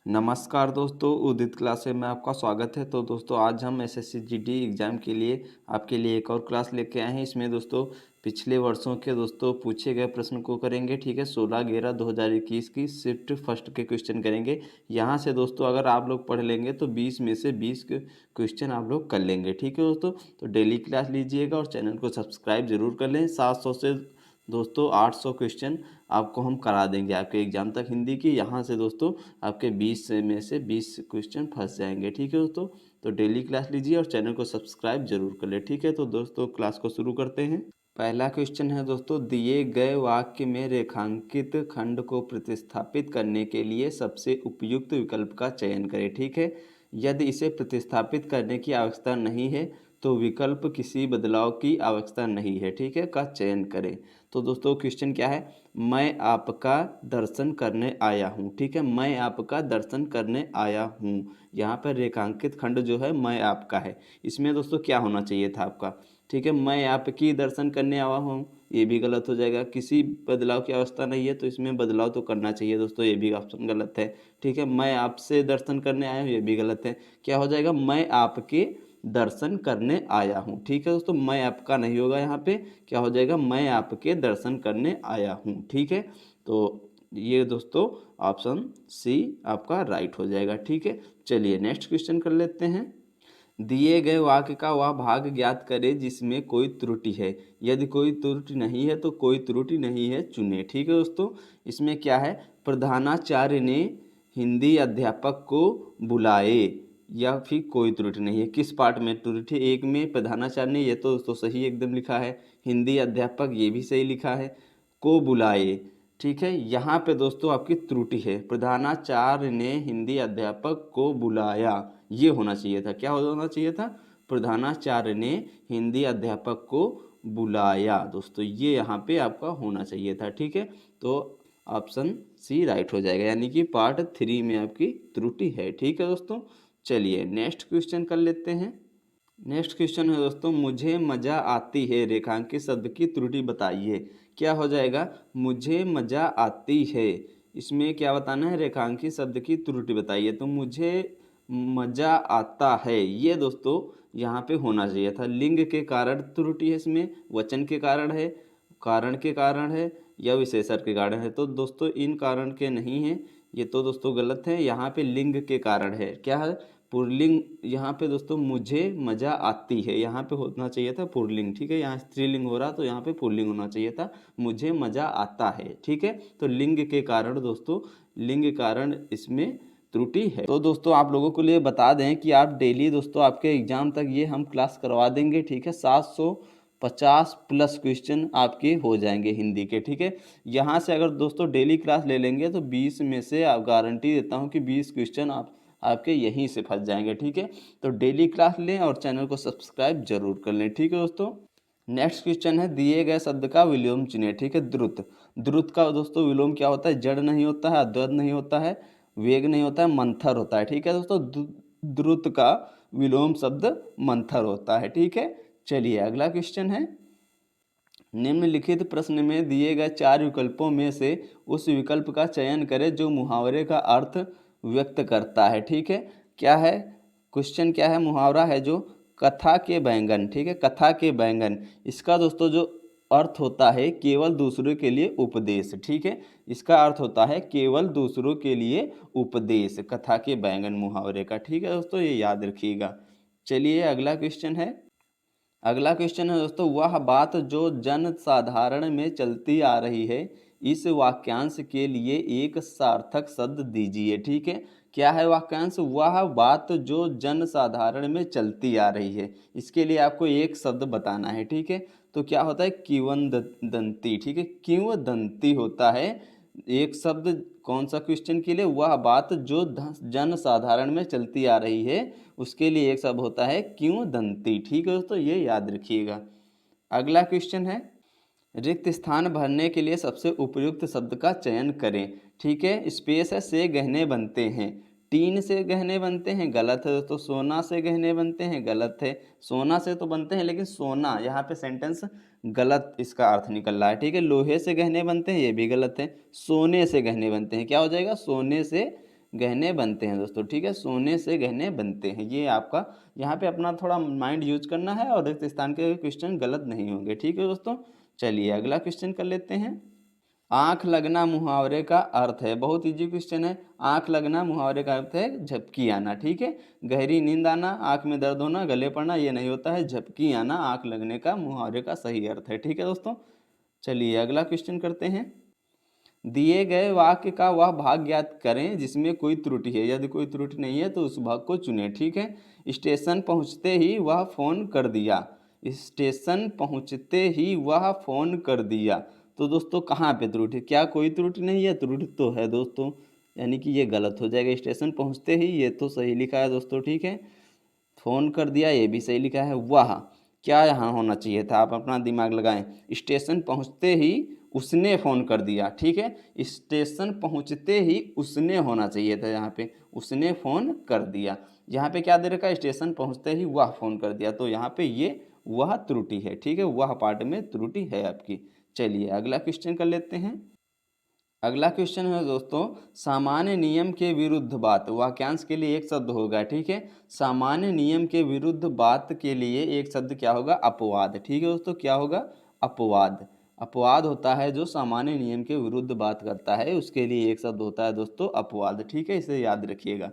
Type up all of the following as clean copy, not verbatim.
नमस्कार दोस्तों, उदित क्लासेस में आपका स्वागत है। तो दोस्तों आज हम एसएससी जीडी एग्ज़ाम के लिए आपके लिए एक और क्लास लेके आए हैं। इसमें दोस्तों पिछले वर्षों के दोस्तों पूछे गए प्रश्न को करेंगे। ठीक है, 16/11/2021 की शिफ्ट फर्स्ट के क्वेश्चन करेंगे। यहाँ से दोस्तों अगर आप लोग पढ़ लेंगे तो 20 में से 20 क्वेश्चन आप लोग कर लेंगे। ठीक है दोस्तों, तो डेली क्लास लीजिएगा और चैनल को सब्सक्राइब जरूर कर लें। 700 से दोस्तों 800 क्वेश्चन आपको हम करा देंगे आपके एग्जाम तक हिंदी की। यहाँ से दोस्तों आपके 20 में से 20 क्वेश्चन फंस जाएंगे। ठीक है दोस्तों, तो डेली क्लास लीजिए और चैनल को सब्सक्राइब जरूर कर ले। ठीक है, तो दोस्तों क्लास को शुरू करते हैं। पहला क्वेश्चन है दोस्तों, दिए गए वाक्य में रेखांकित खंड को प्रतिस्थापित करने के लिए सबसे उपयुक्त विकल्प का चयन करें। ठीक है, यदि इसे प्रतिस्थापित करने की आवश्यकता नहीं है तो विकल्प किसी बदलाव की आवश्यकता नहीं है। ठीक है, का चयन करें। तो दोस्तों क्वेश्चन क्या है, मैं आपका दर्शन करने आया हूँ। ठीक है, मैं आपका दर्शन करने आया हूँ। यहाँ पर रेखांकित खंड जो है मैं आपका है। इसमें दोस्तों क्या होना चाहिए था आपका, ठीक है, मैं आपकी दर्शन करने आया हूँ, ये भी गलत हो जाएगा। किसी बदलाव की अवस्था नहीं है तो इसमें बदलाव तो करना चाहिए दोस्तों, ये भी ऑप्शन गलत है। ठीक है, मैं आपसे दर्शन करने आया हूँ, ये भी गलत है। क्या हो जाएगा, मैं आपके दर्शन करने आया हूँ। ठीक है दोस्तों, मैं आपका नहीं होगा यहाँ पे, क्या हो जाएगा, मैं आपके दर्शन करने आया हूँ। ठीक है, तो ये दोस्तों ऑप्शन सी आपका राइट हो जाएगा। ठीक है, चलिए नेक्स्ट क्वेश्चन कर लेते हैं। दिए गए वाक्य का वह भाग ज्ञात करें जिसमें कोई त्रुटि है। यदि कोई त्रुटि नहीं है तो कोई त्रुटि नहीं है चुने। ठीक है दोस्तों, इसमें क्या है, प्रधानाचार्य ने हिंदी अध्यापक को बुलाए, या फिर कोई त्रुटि नहीं है। किस पार्ट में त्रुटि, एक में प्रधानाचार्य ने, ये तो दोस्तों सही एकदम लिखा है। हिंदी अध्यापक, ये भी सही लिखा है। को बुलाए, ठीक है, यहाँ पे दोस्तों आपकी त्रुटि है। प्रधानाचार्य ने हिंदी अध्यापक को बुलाया, ये होना चाहिए था। क्या होना चाहिए था, प्रधानाचार्य ने हिंदी अध्यापक को बुलाया। दोस्तों ये यहाँ पे आपका होना चाहिए था। ठीक है, तो ऑप्शन सी राइट हो जाएगा, यानी कि पार्ट 3 में आपकी त्रुटि है। ठीक है दोस्तों, चलिए नेक्स्ट क्वेश्चन कर लेते हैं। नेक्स्ट क्वेश्चन है दोस्तों, मुझे मज़ा आती है रेखांकित शब्द की त्रुटि बताइए। क्या हो जाएगा, मुझे मज़ा आती है, इसमें क्या बताना है, रेखांकित शब्द की त्रुटि बताइए। तो मुझे मज़ा आता है, ये दोस्तों यहाँ पे होना चाहिए था। लिंग के कारण त्रुटि है इसमें, वचन के कारण के कारण है, या विशेषण के कारण है। तो दोस्तों इन कारण के नहीं है, ये तो दोस्तों गलत है। यहाँ पे लिंग के कारण है, क्या है, पुल्लिंग। यहाँ पे दोस्तों मुझे मज़ा आती है, यहाँ पे होना चाहिए था पुल्लिंग। ठीक है, यहाँ स्त्रीलिंग हो रहा तो यहाँ पे पुल्लिंग होना चाहिए था, मुझे मज़ा आता है। ठीक है, तो लिंग के कारण दोस्तों, लिंग के कारण इसमें त्रुटि है। तो दोस्तों आप लोगों को लिए बता दें कि आप डेली दोस्तों आपके एग्जाम तक ये हम क्लास करवा देंगे। ठीक है, 750 प्लस क्वेश्चन आपके हो जाएंगे हिंदी के। ठीक है, यहाँ से अगर दोस्तों डेली क्लास ले लेंगे तो 20 में से आप गारंटी देता हूँ कि 20 क्वेश्चन आपके यहीं से फंस जाएंगे। ठीक है, तो डेली क्लास लें और चैनल को सब्सक्राइब जरूर कर लें। ठीक है दोस्तों, नेक्स्ट क्वेश्चन है, दिए गए शब्द का विलोम चुनिए। ठीक है, द्रुत। द्रुत का दोस्तों विलोम क्या होता है, जड़ नहीं होता है, अद्वैत नहीं होता है, वेग नहीं होता है, मंथर होता है। ठीक है दोस्तों, द्रुत का विलोम शब्द मंथर होता है। ठीक है, चलिए अगला क्वेश्चन है, निम्नलिखित प्रश्न में दिए गए 4 विकल्पों में से उस विकल्प का चयन करें जो मुहावरे का अर्थ व्यक्त करता है। ठीक है, क्या है क्वेश्चन, क्या है, मुहावरा है जो कथा के बैंगन। ठीक है, कथा के बैंगन, इसका दोस्तों जो अर्थ होता है केवल दूसरों के लिए उपदेश। ठीक है, इसका अर्थ होता है केवल दूसरों के लिए उपदेश, कथा के बैंगन मुहावरे का। ठीक है दोस्तों, ये याद रखिएगा। चलिए अगला क्वेश्चन है, अगला क्वेश्चन है दोस्तों, वह बात जो जन साधारण में चलती आ रही है, इस वाक्यांश के लिए एक सार्थक शब्द दीजिए। ठीक है, क्या है वाक्यांश, वह बात जो जन साधारण में चलती आ रही है, इसके लिए आपको एक शब्द बताना है। ठीक है, तो क्या होता है, किंवदंती। ठीक है, किंवदंती होता है एक शब्द, कौन सा क्वेश्चन के लिए, वह बात जो जन साधारण में चलती आ रही है, उसके लिए एक शब्द होता है किंवदंती। ठीक है दोस्तों, ये याद रखिएगा। अगला क्वेश्चन है, रिक्त स्थान भरने के लिए सबसे उपयुक्त शब्द का चयन करें। ठीक है, स्पेस है, से गहने बनते हैं, टीन से गहने बनते हैं, गलत है दोस्तों। सोना से गहने बनते हैं, गलत है। सोना से तो बनते हैं लेकिन सोना, यहाँ पे सेंटेंस गलत इसका अर्थ निकल रहा है। ठीक है, लोहे से गहने बनते हैं, ये भी गलत है। सोने से गहने बनते हैं, क्या हो जाएगा, सोने से गहने बनते हैं दोस्तों, ठीक है, सोने से गहने बनते हैं। ये आपका यहाँ पे अपना थोड़ा माइंड यूज करना है और रिक्त स्थान के क्वेश्चन गलत नहीं होंगे, ठीक है दोस्तों। चलिए अगला क्वेश्चन कर लेते हैं। आंख लगना मुहावरे का अर्थ है, बहुत इजी क्वेश्चन है। आंख लगना मुहावरे का अर्थ है झपकी आना, ठीक है। गहरी नींद आना, आंख में दर्द होना, गले पड़ना, ये नहीं होता है। झपकी आना आंख लगने का मुहावरे का सही अर्थ है, ठीक है दोस्तों। चलिए अगला क्वेश्चन करते हैं। दिए गए वाक्य का वह भाग ज्ञात करें जिसमें कोई त्रुटि है। यदि कोई त्रुटि नहीं है तो उस भाग को चुनें, ठीक है। स्टेशन पहुंचते ही वह फोन कर दिया। स्टेशन पहुंचते ही वह फोन कर दिया। तो दोस्तों कहाँ पे त्रुटि, क्या कोई त्रुटि नहीं है? त्रुटि तो है दोस्तों, यानी कि ये गलत हो जाएगा। स्टेशन पहुंचते ही ये तो सही लिखा है दोस्तों, ठीक है। फोन कर दिया ये भी सही लिखा है। वह क्या यहाँ होना चाहिए था, आप अपना दिमाग लगाएं। स्टेशन पहुंचते ही उसने फ़ोन कर दिया, ठीक है। स्टेशन पहुंचते ही उसने होना चाहिए था, यहाँ पे उसने फ़ोन कर दिया। यहाँ पे क्या दे रखा है, स्टेशन पहुंचते ही वह फ़ोन कर दिया, तो यहाँ पे ये वह त्रुटि है, ठीक है। वह पार्ट में त्रुटि है आपकी। चलिए अगला क्वेश्चन कर लेते हैं। अगला क्वेश्चन है दोस्तों, सामान्य नियम के विरुद्ध बात। वाक्यांश के लिए एक शब्द होगा, ठीक है। सामान्य नियम के विरुद्ध बात के लिए एक शब्द क्या होगा? अपवाद, ठीक है दोस्तों। क्या होगा? अपवाद। अपवाद होता है जो सामान्य नियम के विरुद्ध बात करता है, उसके लिए एक शब्द होता है दोस्तों अपवाद, ठीक है। इसे याद रखिएगा।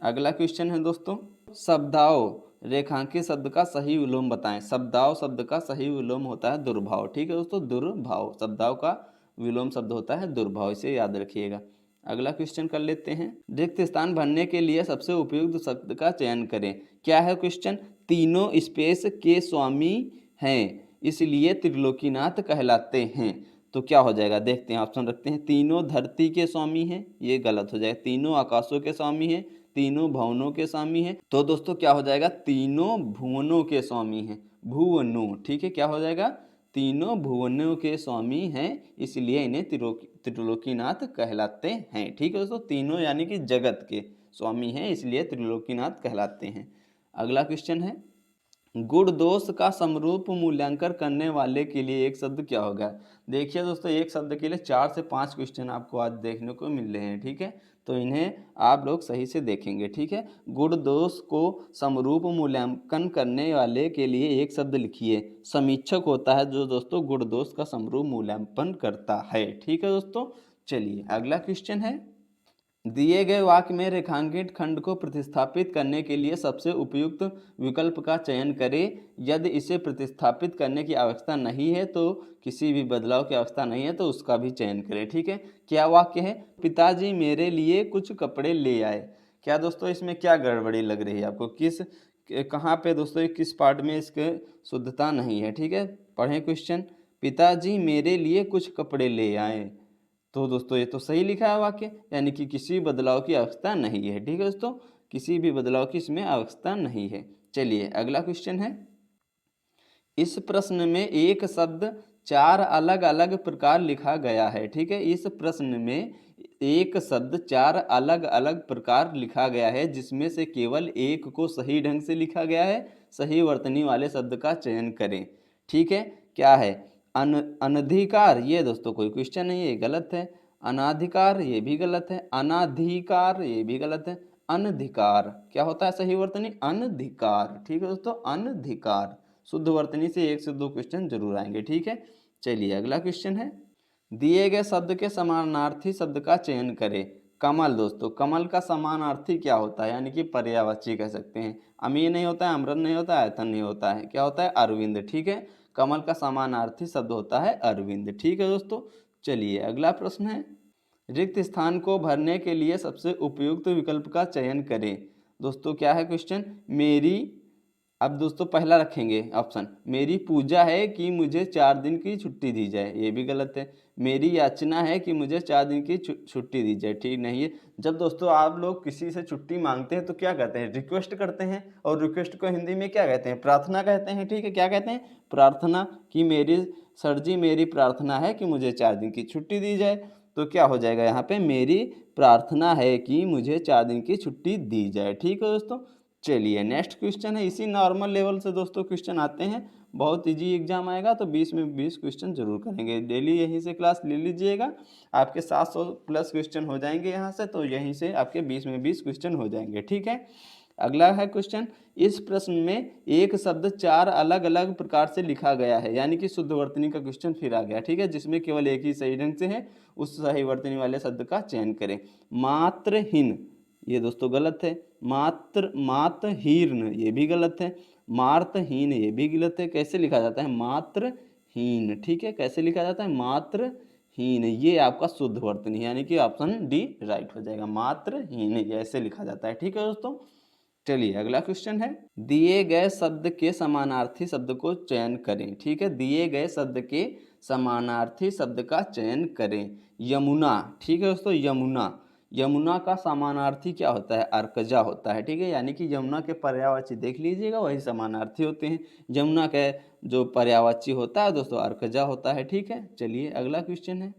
अगला क्वेश्चन है दोस्तों, शब्दाओ रेखांकित शब्द का सही विलोम बताएं। शब्दाओ शब्द का सही विलोम होता है दुर्भाव, ठीक है दोस्तों। दुर्भाव शब्दाओ का विलोम शब्द होता है दुर्भाव, इसे याद रखिएगा। अगला क्वेश्चन कर लेते हैं। रिक्त स्थान भरने के लिए सबसे उपयुक्त शब्द का चयन करें। क्या है क्वेश्चन? तीनों स्पेस के स्वामी हैं इसलिए त्रिलोकीनाथ कहलाते हैं। तो क्या हो जाएगा, देखते हैं। ऑप्शन रखते हैं। तीनों धरती के स्वामी हैं, ये गलत हो जाएगा। तीनों आकाशों के स्वामी हैं, तीनों भवनों के स्वामी हैं। तो दोस्तों क्या हो जाएगा, तीनों भुवनों के स्वामी हैं। भुवनों, ठीक है। क्या हो जाएगा, तीनों भुवनों के स्वामी हैं इसलिए इन्हें त्रिलोकीनाथ कहलाते हैं, ठीक है दोस्तों। तीनों यानी कि जगत के स्वामी हैं इसलिए त्रिलोकीनाथ कहलाते हैं। अगला क्वेश्चन है, गुण दोष का समरूप मूल्यांकन करने वाले के लिए एक शब्द क्या होगा? देखिए दोस्तों, एक शब्द के लिए 4 से 5 क्वेश्चन आपको आज देखने को मिल रहे हैं, ठीक है। तो इन्हें आप लोग सही से देखेंगे, ठीक है। गुण दोष को समरूप मूल्यांकन करने वाले के लिए एक शब्द लिखिए। समीक्षक होता है जो दोस्तों गुण दोष का समरूप मूल्यांकन करता है, ठीक है दोस्तों। चलिए अगला क्वेश्चन है, दिए गए वाक्य में रेखांकित खंड को प्रतिस्थापित करने के लिए सबसे उपयुक्त विकल्प का चयन करें। यदि इसे प्रतिस्थापित करने की आवश्यकता नहीं है तो किसी भी बदलाव की आवश्यकता नहीं है तो उसका भी चयन करें, ठीक है। क्या वाक्य है? पिताजी मेरे लिए कुछ कपड़े ले आए। क्या दोस्तों इसमें क्या गड़बड़ी लग रही है आपको? कहाँ पे दोस्तों, किस पार्ट में इसके शुद्धता नहीं है, ठीक है। पढ़ें क्वेश्चन। पिताजी मेरे लिए कुछ कपड़े ले आए। तो दोस्तों ये तो सही लिखा है वाक्य, यानी कि किसी बदलाव की आवश्यकता नहीं है, ठीक है दोस्तों। किसी भी बदलाव की इसमें आवश्यकता नहीं है। चलिए अगला क्वेश्चन है, इस प्रश्न में एक शब्द 4 अलग अलग प्रकार लिखा गया है, ठीक है। इस प्रश्न में एक शब्द 4 अलग अलग प्रकार लिखा गया है जिसमें से केवल एक को सही ढंग से लिखा गया है। सही वर्तनी वाले शब्द का चयन करें, ठीक है। क्या है? अनधिकार, ये दोस्तों कोई क्वेश्चन नहीं है, ये गलत है। अनाधिकार, ये भी गलत है। अनाधिकार, ये भी गलत है। अनधिकार, क्या होता है सही वर्तनी? अनधिकार, ठीक है दोस्तों। अनधिकार शुद्ध वर्तनी से 1 से 2 क्वेश्चन जरूर आएंगे, ठीक है। चलिए अगला क्वेश्चन है, दिए गए शब्द के समानार्थी शब्द का चयन करें। कमल, दोस्तों कमल का समानार्थी क्या होता है, यानी कि पर्यायवाची कह सकते हैं। अमीर नहीं होता है, अमरन नहीं होता है, आयतन नहीं होता है, क्या होता है? अरविंद, ठीक है। कमल का समानार्थी शब्द होता है अरविंद, ठीक है दोस्तों। चलिए अगला प्रश्न है, रिक्त स्थान को भरने के लिए सबसे उपयुक्त विकल्प का चयन करें। दोस्तों क्या है क्वेश्चन? मेरी, अब दोस्तों पहला रखेंगे ऑप्शन, मेरी पूजा है कि मुझे 4 दिन की छुट्टी दी जाए, ये भी गलत है। मेरी याचना है कि मुझे 4 दिन की छुट्टी दी जाए, ठीक नहीं है। जब दोस्तों आप लोग किसी से छुट्टी मांगते हैं तो क्या कहते हैं? रिक्वेस्ट करते हैं, और रिक्वेस्ट को हिंदी में क्या कहते हैं? प्रार्थना कहते हैं, ठीक है। क्या कहते हैं? प्रार्थना। कि मेरी सर जी मेरी प्रार्थना है कि मुझे 4 दिन की छुट्टी दी जाए। तो क्या हो जाएगा यहाँ पे? मेरी प्रार्थना है कि मुझे 4 दिन की छुट्टी दी जाए, ठीक है दोस्तों। चलिए नेक्स्ट क्वेश्चन है, इसी नॉर्मल लेवल से दोस्तों क्वेश्चन आते हैं, बहुत इजी एग्जाम आएगा तो 20 में 20 क्वेश्चन जरूर करेंगे। डेली यहीं से क्लास ले लीजिएगा, आपके 700 प्लस क्वेश्चन हो जाएंगे यहाँ से, तो यहीं से आपके 20 में 20 क्वेश्चन हो जाएंगे। ठीक है, अगला है क्वेश्चन, इस प्रश्न में एक शब्द 4 अलग अलग प्रकार से लिखा गया है, यानी कि शुद्ध वर्तनी का क्वेश्चन फिर आ गया। ठीक है, जिसमें केवल एक ही सही ढंग से है, उस सही वर्तनी वाले शब्द का चयन करें। मात्रहीन, ये दोस्तों गलत है। मातहीर्ण, ये भी गलत है। मार्तहीन, ये भी गलत है। कैसे लिखा जाता है? मात्रहीन। ठीक है, कैसे लिखा जाता है? मात्रहीन, ये आपका शुद्ध वर्तनी, यानी कि ऑप्शन डी राइट हो जाएगा। मात्रहीन ऐसे लिखा जाता है। ठीक है दोस्तों, चलिए अगला क्वेश्चन है, दिए गए शब्द के समानार्थी शब्द को चयन करें। ठीक है, दिए गए शब्द के समानार्थी शब्द का चयन करें। यमुना, ठीक है दोस्तों, यमुना, यमुना का समानार्थी क्या होता है? अर्कजा होता है। ठीक है, यानी कि यमुना के पर्यायवाची देख लीजिएगा, वही समानार्थी होते हैं। यमुना के जो पर्यायवाची होता है दोस्तों, अर्कजा होता है। ठीक है, चलिए अगला क्वेश्चन है,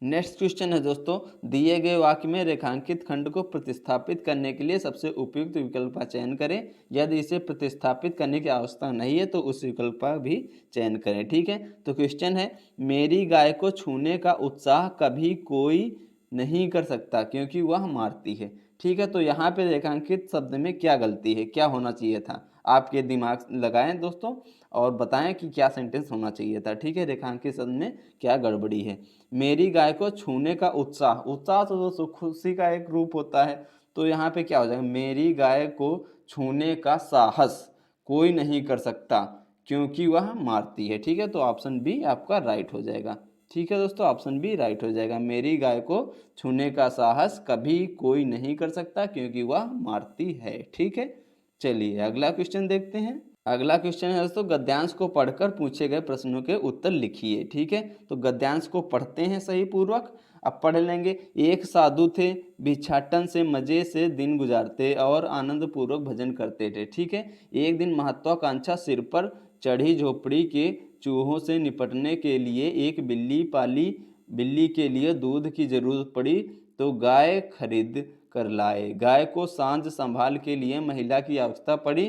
नेक्स्ट क्वेश्चन है दोस्तों, दिए गए वाक्य में रेखांकित खंड को प्रतिस्थापित करने के लिए सबसे उपयुक्त विकल्प का चयन करें। यदि इसे प्रतिस्थापित करने की आवश्यकता नहीं है तो उस विकल्प का भी चयन करें। ठीक है, तो क्वेश्चन है, मेरी गाय को छूने का उत्साह कभी कोई नहीं कर सकता क्योंकि वह मारती है। ठीक है, तो यहाँ पे रेखांकित शब्द में क्या गलती है, क्या होना चाहिए था? आपके दिमाग लगाएं दोस्तों और बताएं कि क्या सेंटेंस होना चाहिए था। ठीक है, रेखांकित शब्द में क्या गड़बड़ी है? मेरी गाय को छूने का उत्साह, उत्साह तो दोस्तों खुशी का एक रूप होता है, तो यहाँ पे क्या हो जाएगा? मेरी गाय को छूने का साहस कोई नहीं कर सकता क्योंकि वह मारती है। ठीक है, तो ऑप्शन बी आपका राइट हो जाएगा। ठीक है दोस्तों, ऑप्शन बी राइट हो जाएगा। मेरी गाय को छूने का साहस कभी कोई नहीं कर सकता क्योंकि वह मारती है। ठीक है, चलिए अगला क्वेश्चन देखते हैं। अगला क्वेश्चन है दोस्तों, गद्यांश को पढ़कर पूछे गए प्रश्नों के उत्तर लिखिए। ठीक है, तो गद्यांश को पढ़ते हैं सही पूर्वक। अब पढ़ लेंगे, एक साधु थे, भिक्षाटन से मजे से दिन गुजारते और आनंद पूर्वक भजन करते थे। ठीक है, एक दिन महत्वाकांक्षा सिर पर चढ़ी झोपड़ी के चूहों से निपटने के लिए एक बिल्ली पाली। बिल्ली के लिए दूध की जरूरत पड़ी तो गाय खरीद कर लाए। गाय को सांझ संभाल के लिए महिला की आवश्यकता पड़ी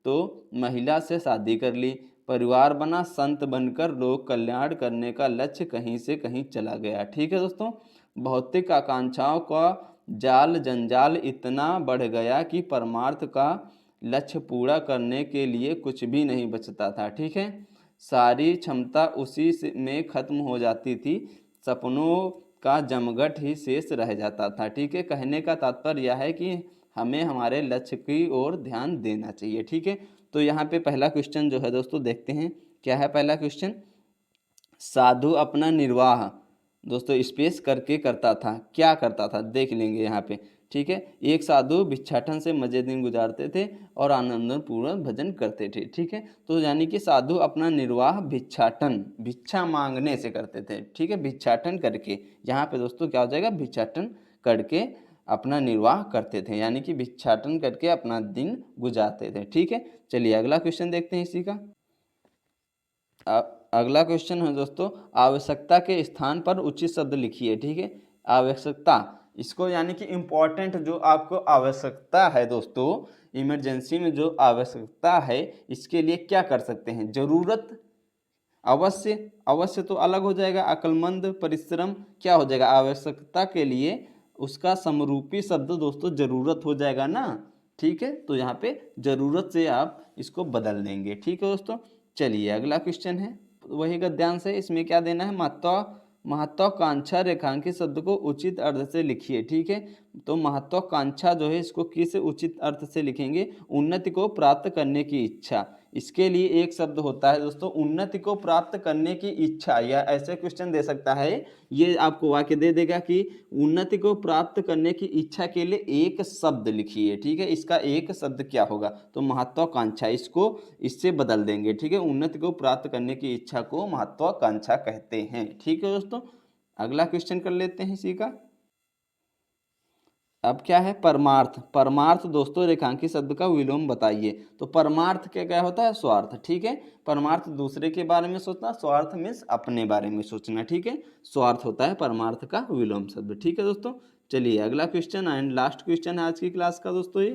तो महिला से शादी कर ली। परिवार बना, संत बनकर लोक कल्याण करने का लक्ष्य कहीं से कहीं चला गया। ठीक है दोस्तों, भौतिक आकांक्षाओं का जाल जंजाल इतना बढ़ गया कि परमार्थ का लक्ष्य पूरा करने के लिए कुछ भी नहीं बचता था। ठीक है, सारी क्षमता उसी में खत्म हो जाती थी, सपनों का जमघट ही शेष रह जाता था। ठीक है, कहने का तात्पर्य यह है कि हमें हमारे लक्ष्य की ओर ध्यान देना चाहिए। ठीक है, तो यहाँ पे पहला क्वेश्चन जो है दोस्तों देखते हैं, क्या है पहला क्वेश्चन? साधु अपना निर्वाह दोस्तों स्पेस करके करता था, क्या करता था देख लेंगे यहाँ पे। ठीक है, एक साधु भिक्षाटन से मजे दिन गुजारते थे और आनंदपूर्वक भजन करते थे। ठीक है, तो यानी कि साधु अपना निर्वाह भिक्षाटन, भिक्षा मांगने से करते थे। ठीक है, भिक्षाटन करके, यहाँ पे दोस्तों क्या हो जाएगा? भिक्षाटन करके अपना निर्वाह करते थे, यानी कि भिक्षाटन करके अपना दिन गुजारते थे। ठीक है, चलिए अगला क्वेश्चन देखते हैं इसी का। अगला क्वेश्चन है दोस्तों, आवश्यकता के स्थान पर उचित शब्द लिखिए। ठीक है, आवश्यकता, इसको यानी कि इम्पोर्टेंट जो आपको आवश्यकता है दोस्तों, इमरजेंसी में जो आवश्यकता है, इसके लिए क्या कर सकते हैं? जरूरत, अवश्य, अवश्य तो अलग हो जाएगा। अक्लमंद, परिश्रम, क्या हो जाएगा? आवश्यकता के लिए उसका समरूपी शब्द दोस्तों जरूरत हो जाएगा ना। ठीक है, तो यहाँ पे जरूरत से आप इसको बदल देंगे। ठीक है दोस्तों, चलिए अगला क्वेश्चन है, वही गद्यांश है, इसमें क्या देना है? महत्वाकांक्षा रेखांकित शब्द को उचित अर्थ से लिखिए। ठीक है, तो महत्वाकांक्षा जो है इसको किस उचित अर्थ से लिखेंगे? उन्नति को प्राप्त करने की इच्छा। इसके लिए एक शब्द होता है दोस्तों, उन्नति को प्राप्त करने की इच्छा, या ऐसे क्वेश्चन दे सकता है, ये आपको वाक्य दे देगा कि उन्नति को प्राप्त करने की इच्छा के लिए एक शब्द लिखिए। ठीक है, इसका एक शब्द क्या होगा? तो महत्वाकांक्षा, इसको इससे बदल देंगे। ठीक है, उन्नति को प्राप्त करने की इच्छा को महत्वाकांक्षा कहते हैं। ठीक है दोस्तों, अगला क्वेश्चन कर लेते हैं इसी का। अब क्या है? परमार्थ, परमार्थ दोस्तों रेखांकित शब्द का विलोम बताइए। तो परमार्थ क्या क्या होता है? स्वार्थ। ठीक है, परमार्थ दूसरे के बारे में सोचना, स्वार्थ मीन्स अपने बारे में सोचना। ठीक है, स्वार्थ होता है परमार्थ का विलोम शब्द। ठीक है दोस्तों, चलिए अगला क्वेश्चन एंड लास्ट क्वेश्चन है आज की क्लास का दोस्तों ये।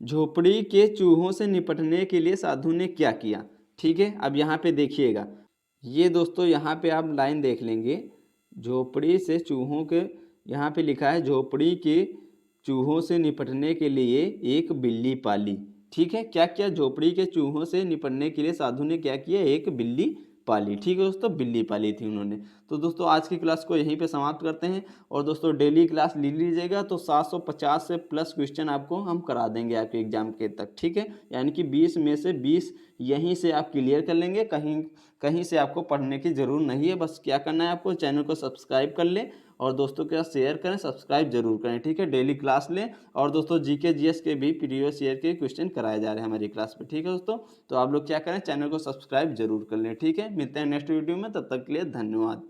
झोपड़ी के चूहों से निपटने के लिए साधु ने क्या किया। ठीक है, अब यहाँ पे देखिएगा, ये दोस्तों यहाँ पे आप लाइन देख लेंगे, झोपड़ी से चूहों के, यहाँ पे लिखा है झोपड़ी के चूहों से निपटने के लिए एक बिल्ली पाली। ठीक है, क्या क्या, झोपड़ी के चूहों से निपटने के लिए साधु ने क्या किया, एक बिल्ली पाली। ठीक है दोस्तों, बिल्ली पाली थी उन्होंने। तो दोस्तों आज की क्लास को यहीं पे समाप्त करते हैं, और दोस्तों डेली क्लास ले लीजिएगा तो 750 से प्लस क्वेश्चन आपको हम करा देंगे आपके एग्जाम के तक। ठीक है, यानी कि 20 में से 20 यहीं से आप क्लियर कर लेंगे, कहीं कहीं से आपको पढ़ने की ज़रूर नहीं है। बस क्या करना है, आपको चैनल को सब्सक्राइब कर लें और दोस्तों के साथ शेयर करें, सब्सक्राइब जरूर करें। ठीक है, डेली क्लास लें, और दोस्तों जीके जीएस के भी प्रीवियस ईयर के क्वेश्चन कराए जा रहे हैं हमारी क्लास में। ठीक है दोस्तों, तो आप लोग क्या करें, चैनल को सब्सक्राइब जरूर कर लें। ठीक है, मिलते हैं नेक्स्ट वीडियो में, तब तक के लिए धन्यवाद।